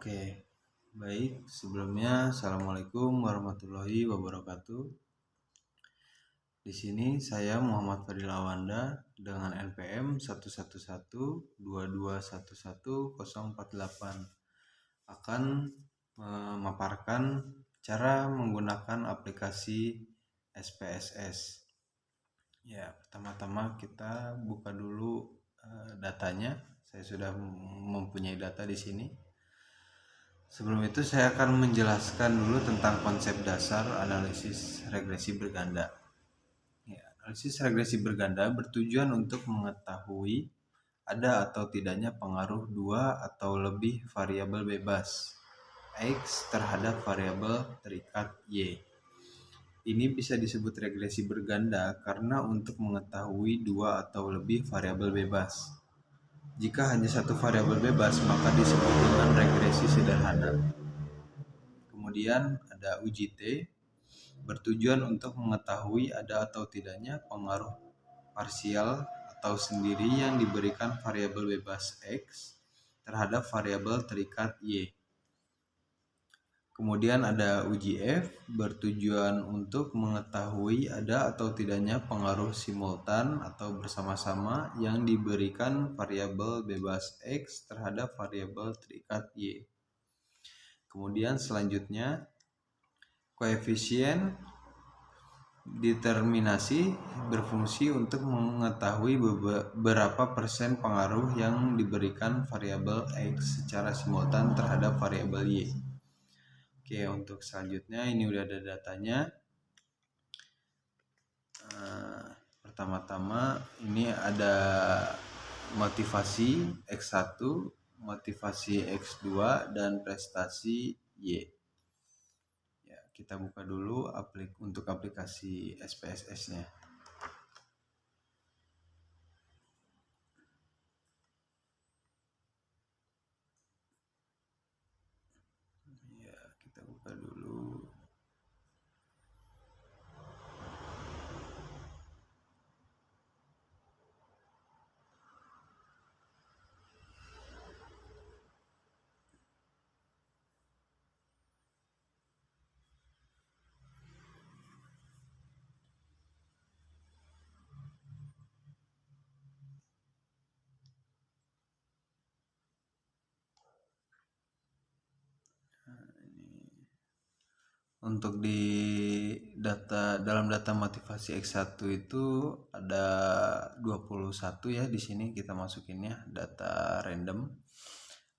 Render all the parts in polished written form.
Oke, baik. Sebelumnya, Assalamualaikum warahmatullahi wabarakatuh. Di sini saya Muhammad Fadil Awanda dengan NPM 11122211048 akan memaparkan cara menggunakan aplikasi SPSS. Ya, pertama-tama kita buka dulu datanya. Saya sudah mempunyai data di sini. Sebelum itu saya akan menjelaskan dulu tentang konsep dasar analisis regresi berganda. Ya, analisis regresi berganda bertujuan untuk mengetahui ada atau tidaknya pengaruh dua atau lebih variabel bebas X terhadap variabel terikat Y. Ini bisa disebut regresi berganda karena untuk mengetahui dua atau lebih variabel bebas. Jika hanya satu variabel bebas, maka disebut dengan regresi sederhana. Kemudian ada uji T, bertujuan untuk mengetahui ada atau tidaknya pengaruh parsial atau sendiri yang diberikan variabel bebas X terhadap variabel terikat Y. Kemudian ada uji F, bertujuan untuk mengetahui ada atau tidaknya pengaruh simultan atau bersama-sama yang diberikan variabel bebas X terhadap variabel terikat Y. Kemudian selanjutnya koefisien determinasi berfungsi untuk mengetahui berapa persen pengaruh yang diberikan variabel X secara simultan terhadap variabel Y. Oke, untuk selanjutnya ini udah ada datanya. Pertama-tama ini ada motivasi X1, motivasi X2, dan prestasi Y. Ya, kita buka dulu untuk aplikasi SPSS-nya. Ya, kita buka dulu. Untuk di dalam data motivasi X1 itu ada 21 ya, di sini kita masukinnya data random.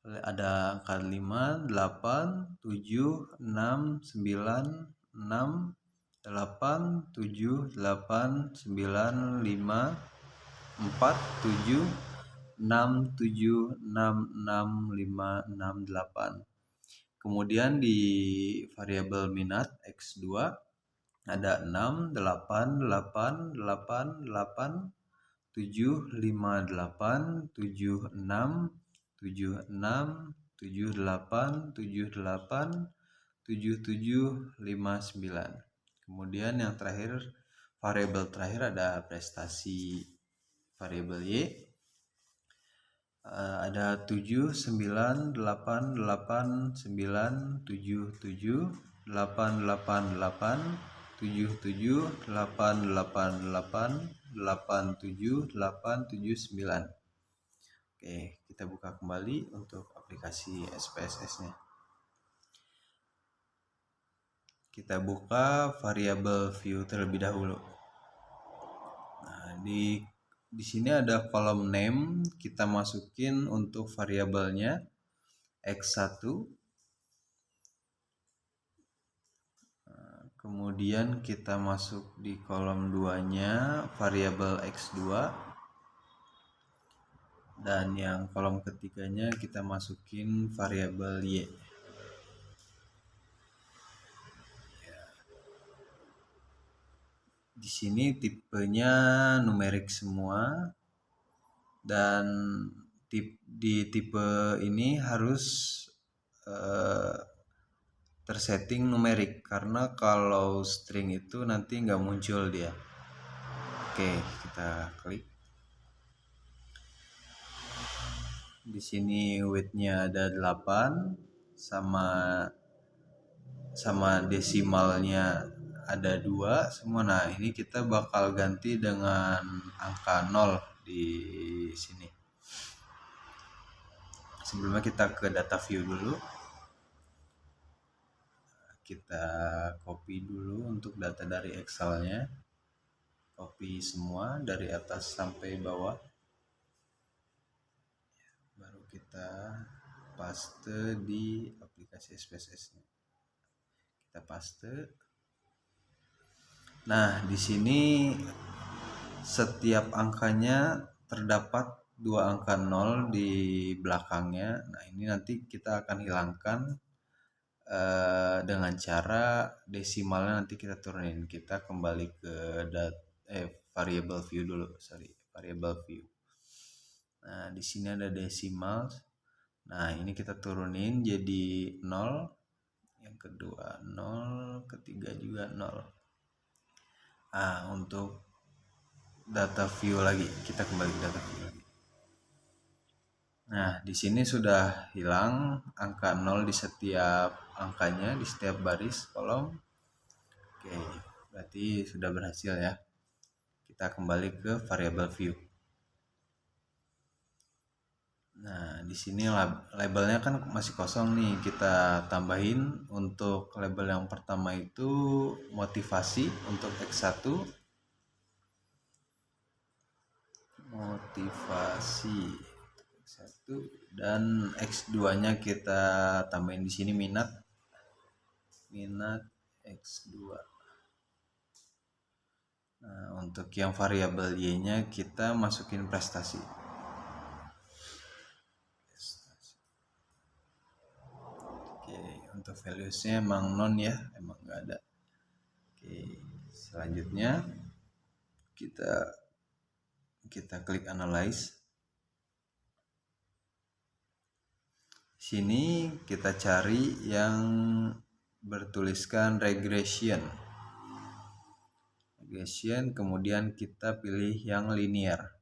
Ada angka 5, 8, 7, 6, 9, 6, 8, 7, 8, 9, 5, 4, 7, 6, 7, 6, 6, 5, 6, 8. Kemudian di variabel minat X2 ada 6, 8, 8, 8, 8, 7, 5, 8, 7, 6, 7, 6, 7, 8, 7, 8, 7, 7, 5, 9. Kemudian yang terakhir, variabel terakhir ada prestasi variabel Y. Ada 7, 9, 8, 8, 9, 7, 7, 8, 8, 8, 7, 7, 8, 8, 8, 8, 7, 8, 7, 9. Oke, kita buka kembali untuk aplikasi SPSS-nya. Kita buka variabel view terlebih dahulu. Nah, di sini ada kolom name, kita masukin untuk variabelnya X1. Kemudian kita masuk di kolom 2-nya variabel X2. Dan yang kolom ketiganya kita masukin variabel Y. Di sini tipenya numerik semua, dan di tipe ini harus tersetting numerik, karena kalau string itu nanti nggak muncul dia. Oke, kita klik. Di sini width-nya ada 8, sama desimalnya ada 2 semua. Nah, ini kita bakal ganti dengan angka 0 di sini. Sebelumnya kita ke data view dulu. Kita copy dulu untuk data dari Excel-nya. Copy semua dari atas sampai bawah. Baru kita paste di aplikasi SPSS-nya. Kita paste. Nah, di sini setiap angkanya terdapat 2 angka 0 di belakangnya. Nah, ini nanti kita akan hilangkan dengan cara desimalnya nanti kita turunin. Kita kembali ke variable view dulu, variable view. Nah, di sini ada decimal. Nah, ini kita turunin jadi 0. Yang kedua 0, ketiga juga 0. Nah, untuk data view lagi, kita kembali ke data view lagi. Nah, di sini sudah hilang angka 0 di setiap angkanya, di setiap baris kolom. Oke, berarti sudah berhasil ya. Kita kembali ke variable view. Nah, di sini labelnya kan masih kosong nih. Kita tambahin untuk label yang pertama itu motivasi untuk X1. Motivasi X1 dan X2-nya kita tambahin di sini minat X2. Nah, untuk yang variabel Y-nya kita masukin prestasi. Oke, untuk values-nya emang non ya, emang nggak ada. Oke, selanjutnya kita klik analyze. Sini kita cari yang bertuliskan regression. Kemudian kita pilih yang linear.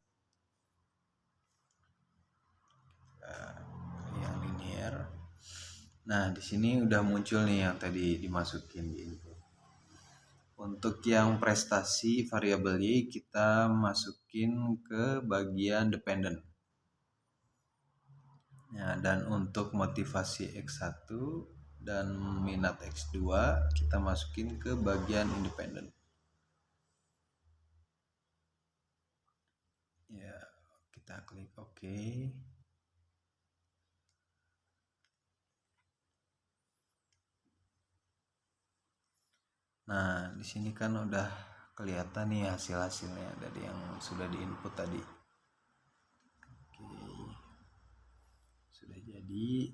Nah, di sini udah muncul nih yang tadi dimasukin di input. Untuk yang prestasi variabel Y kita masukin ke bagian dependent. Ya, dan untuk motivasi X1 dan minat X2 kita masukin ke bagian independent. Ya, kita klik OK. Nah, di sini kan udah kelihatan nih hasil-hasilnya dari yang sudah diinput tadi. Oke. Sudah jadi.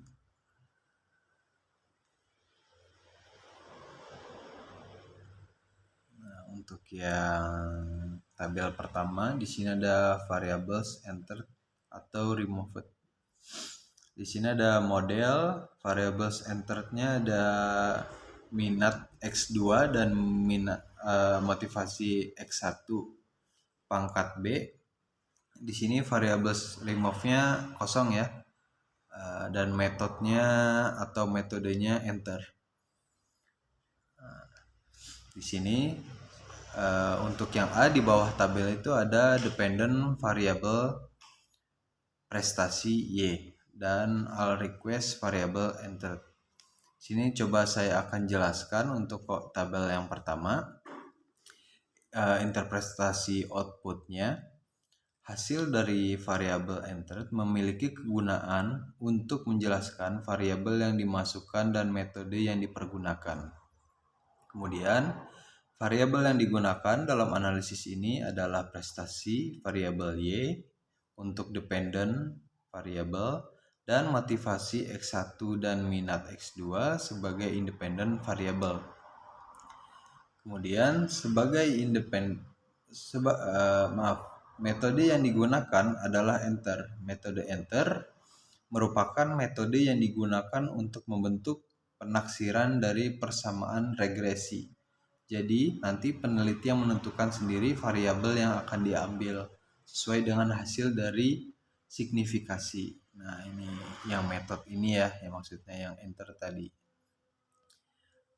Nah, untuk yang tabel pertama di sini ada variables entered atau removed. Di sini ada model, variables entered-nya ada minat X2 dan minat motivasi X1 pangkat B. Di sini variables remove-nya kosong ya. Dan metodenya atau metodenya enter. Di sini untuk yang A di bawah tabel itu ada dependent variable prestasi Y dan all request variable entered. Sini coba saya akan jelaskan untuk tabel yang pertama, interpretasi outputnya. Hasil dari variabel entered memiliki kegunaan untuk menjelaskan variabel yang dimasukkan dan metode yang dipergunakan. Kemudian, variabel yang digunakan dalam analisis ini adalah prestasi variabel Y untuk dependent variabel dan motivasi X1 dan minat X2 sebagai independent variable. Kemudian sebagai metode yang digunakan adalah enter. Metode enter merupakan metode yang digunakan untuk membentuk penaksiran dari persamaan regresi. Jadi nanti peneliti yang menentukan sendiri variabel yang akan diambil sesuai dengan hasil dari signifikasi. Nah, ini yang metode ini ya, yang maksudnya yang enter tadi.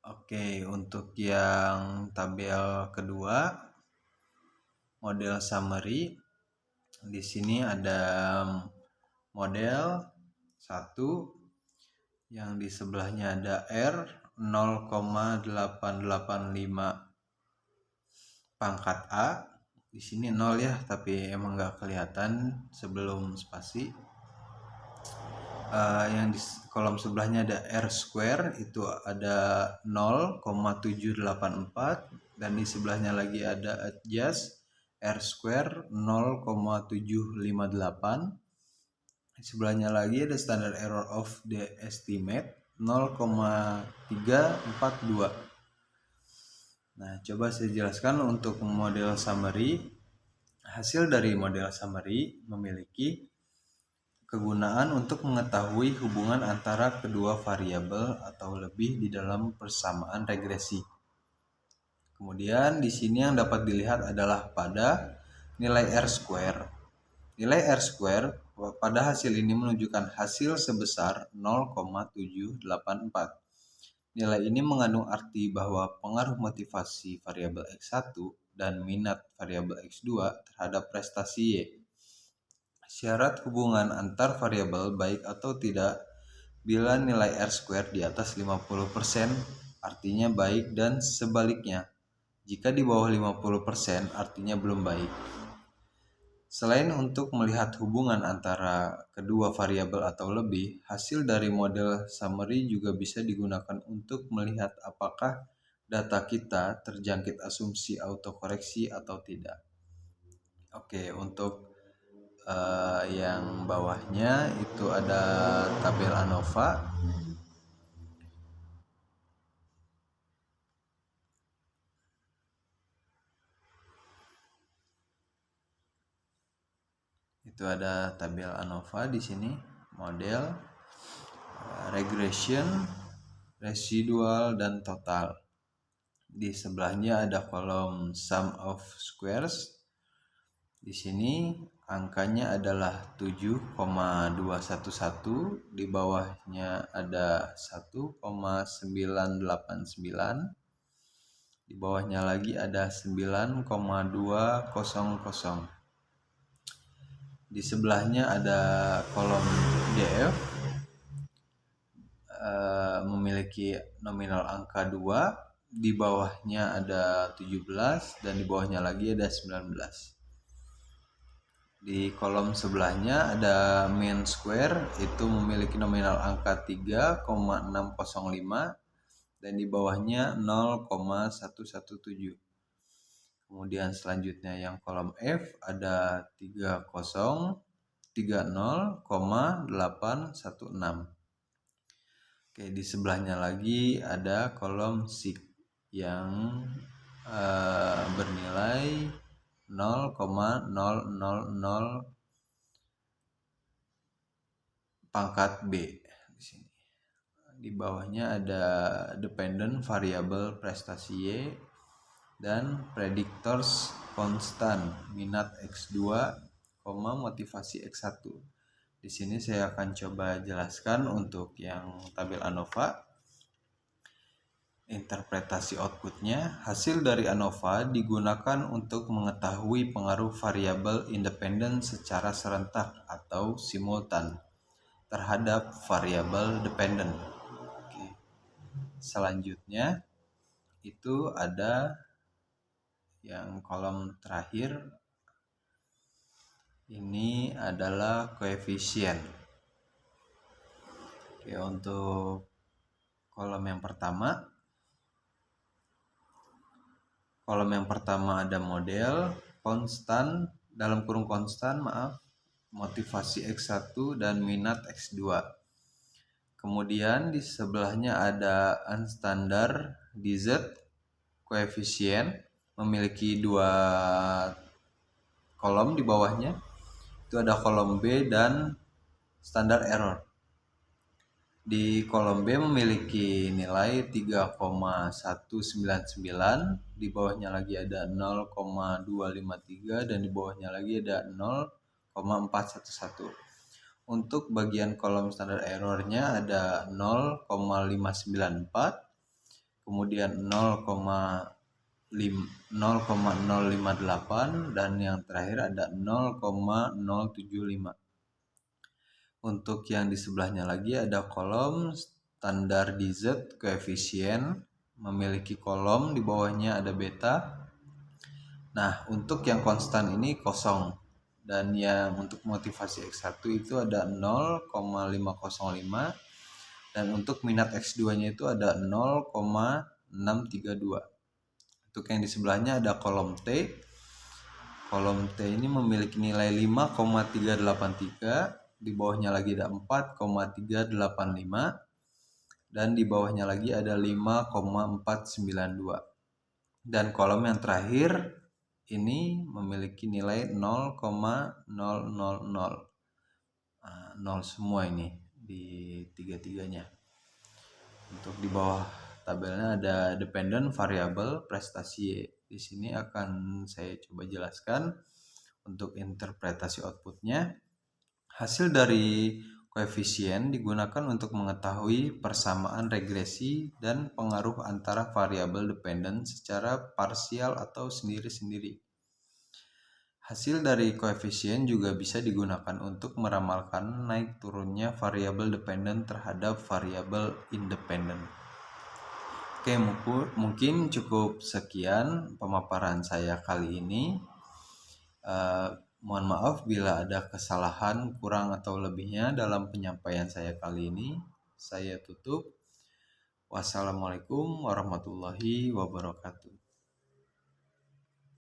Oke, untuk yang tabel kedua, model summary. Di sini ada model 1 yang di sebelahnya ada R 0,885 pangkat A. Di sini 0 ya, tapi emang nggak kelihatan sebelum spasi. Yang di kolom sebelahnya ada R square, itu ada 0,784, dan di sebelahnya lagi ada adjust R square 0,758. Di sebelahnya lagi ada standard error of the estimate 0,342. Nah, coba saya jelaskan untuk model summary. Hasil dari model summary memiliki kegunaan untuk mengetahui hubungan antara kedua variabel atau lebih di dalam persamaan regresi. Kemudian di sini yang dapat dilihat adalah pada nilai R square. Nilai R square pada hasil ini menunjukkan hasil sebesar 0,784. Nilai ini mengandung arti bahwa pengaruh motivasi variabel X1 dan minat variabel X2 terhadap prestasi Y. Syarat hubungan antar variabel baik atau tidak bila nilai R square di atas 50% artinya baik, dan sebaliknya. Jika di bawah 50% artinya belum baik. Selain untuk melihat hubungan antara kedua variabel atau lebih, hasil dari model summary juga bisa digunakan untuk melihat apakah data kita terjangkit asumsi autokoreksi atau tidak. Oke, untuk yang bawahnya itu ada tabel ANOVA. Itu ada tabel ANOVA di sini, model, regression, residual, dan total. Di sebelahnya ada kolom sum of squares. Di sini angkanya adalah 7,211, di bawahnya ada 1,989, di bawahnya lagi ada 9,200. Di sebelahnya ada kolom DF, memiliki nominal angka 2, di bawahnya ada 17, dan di bawahnya lagi ada 19. Di kolom sebelahnya ada mean square, itu memiliki nominal angka 3,605, dan di bawahnya 0,117. Kemudian selanjutnya yang kolom F ada 30,816. Oke, di sebelahnya lagi ada kolom SIG yang bernilai 0,000 pangkat B di sini. Di bawahnya ada dependent variable prestasi Y dan predictors konstan minat X2, motivasi X1. Di sini saya akan coba jelaskan untuk yang tabel ANOVA. Interpretasi outputnya, hasil dari ANOVA digunakan untuk mengetahui pengaruh variabel independen secara serentak atau simultan terhadap variabel dependen. Oke. Selanjutnya itu ada yang kolom terakhir, ini adalah koefisien. Oke, untuk kolom yang pertama ada model konstan, dalam kurung konstan, motivasi X1 dan minat X2. Kemudian di sebelahnya ada unstandard DZ koefisien, memiliki 2 kolom di bawahnya. Itu ada kolom B dan standar error. Di kolom B memiliki nilai 3,199, di bawahnya lagi ada 0,253, dan di bawahnya lagi ada 0,411. Untuk bagian kolom standar errornya ada 0,594, kemudian 0,058, dan yang terakhir ada 0,075. Untuk yang di sebelahnya lagi ada kolom standar DZ koefisien, memiliki kolom di bawahnya ada beta. Nah, untuk yang konstan ini kosong, dan yang untuk motivasi X1 itu ada 0,505, dan untuk minat X2-nya itu ada 0,632. Untuk yang di sebelahnya ada kolom T. Kolom T ini memiliki nilai 5,383, di bawahnya lagi ada 4,385, dan di bawahnya lagi ada 5,492. Dan kolom yang terakhir ini memiliki nilai 0,000. 0 semua ini di tiga-tiganya. Untuk di bawah tabelnya ada dependent variable prestasi. Di sini akan saya coba jelaskan untuk interpretasi outputnya. Hasil dari koefisien digunakan untuk mengetahui persamaan regresi dan pengaruh antara variabel dependent secara parsial atau sendiri-sendiri. Hasil dari koefisien juga bisa digunakan untuk meramalkan naik turunnya variabel dependent terhadap variabel independent. Oke, mungkin cukup sekian pemaparan saya kali ini. Mohon maaf bila ada kesalahan, kurang atau lebihnya dalam penyampaian saya kali ini. Saya tutup. Wassalamualaikum warahmatullahi wabarakatuh.